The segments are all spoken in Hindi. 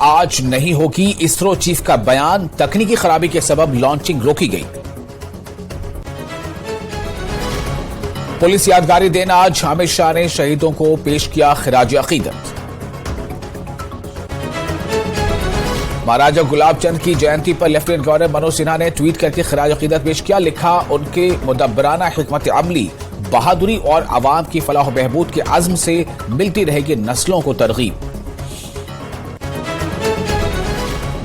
आज नहीं होगी। इसरो चीफ का बयान, तकनीकी खराबी के सबब लॉन्चिंग रोकी गई। पुलिस यादगारी दिन, आज अमित शाह ने शहीदों को पेश किया खिराज अकीदत। महाराजा गुलाब चंद की जयंती पर लेफ्टिनेंट गवर्नर मनोज सिन्हा ने ट्वीट करके खिराज अकीदत पेश किया। लिखा, उनके मुदब्बराना हिकमत अमली, बहादुरी और आवाम की फलाह बहबूद के अज़्म से मिलती रहेगी नस्लों को तरगीब।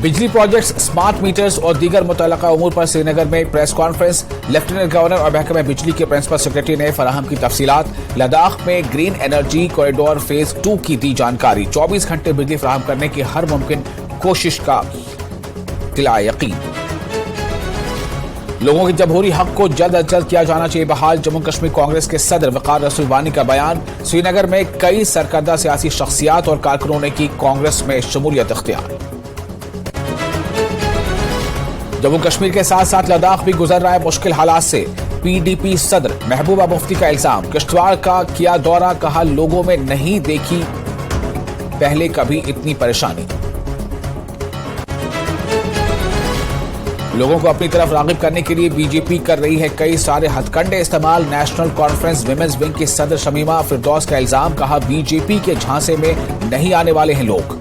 बिजली प्रोजेक्ट्स, स्मार्ट मीटर्स और दीगर मुतल्लका उमूर पर श्रीनगर में प्रेस कॉन्फ्रेंस। लेफ्टिनेंट गवर्नर और महकमा बिजली के प्रिंसिपल सेक्रेटरी ने फराहम की तफसीलात। लद्दाख में ग्रीन एनर्जी कॉरिडोर फेज 2 की दी जानकारी। 24 घंटे बिजली फराहम करने की हर मुमकिन कोशिश का दिला यकीन। लोगों के जमहूरी हक को जल्द अज जल्द किया जाना चाहिए बहाल। जम्मू कश्मीर कांग्रेस के सदर वकार रसूल वानी का बयान। श्रीनगर में कई सरकर्दा सियासी शख्सियात और कारकुनों ने की कांग्रेस में शमूलियत इख्तियार। जम्मू कश्मीर के साथ साथ लद्दाख भी गुजर रहा है मुश्किल हालात से। पीडीपी सदर महबूबा मुफ्ती का इल्जाम। किश्तवाड़ का किया दौरा, कहा लोगों में नहीं देखी पहले कभी इतनी परेशानी। लोगों को अपनी तरफ राग़िब करने के लिए बीजेपी कर रही है कई सारे हथकंडे इस्तेमाल। नेशनल कॉन्फ्रेंस विमेंस विंग की सदर शमीमा फिरदौस का इल्जाम। कहा बीजेपी के झांसे में नहीं आने वाले हैं लोग।